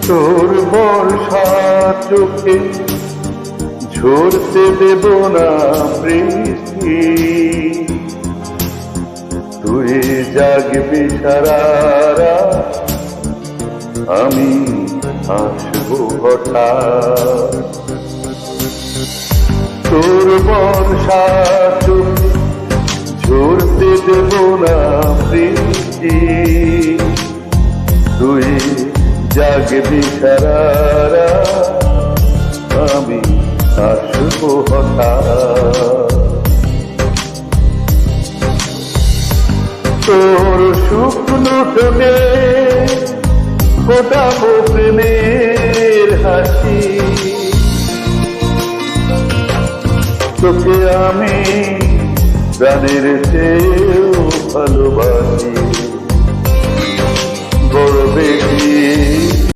তোর বর্ষা চোখে ঝরতে দেব না বৃষ্টি, তুই জাগবি সারা রাত, আমি আসবো হঠাৎ। তোর বর্ষা চোখে ঝরতে দেব না বৃষ্টি, তুই জাগবি সারা রাত, আমি আসবো হঠাৎ। তোর শুকনো ঠোঁটে ফোটাবো প্রেমের হাসি, তোকে আমি প্রাণের চেয়েও ভালোবাসি। বড় বেশি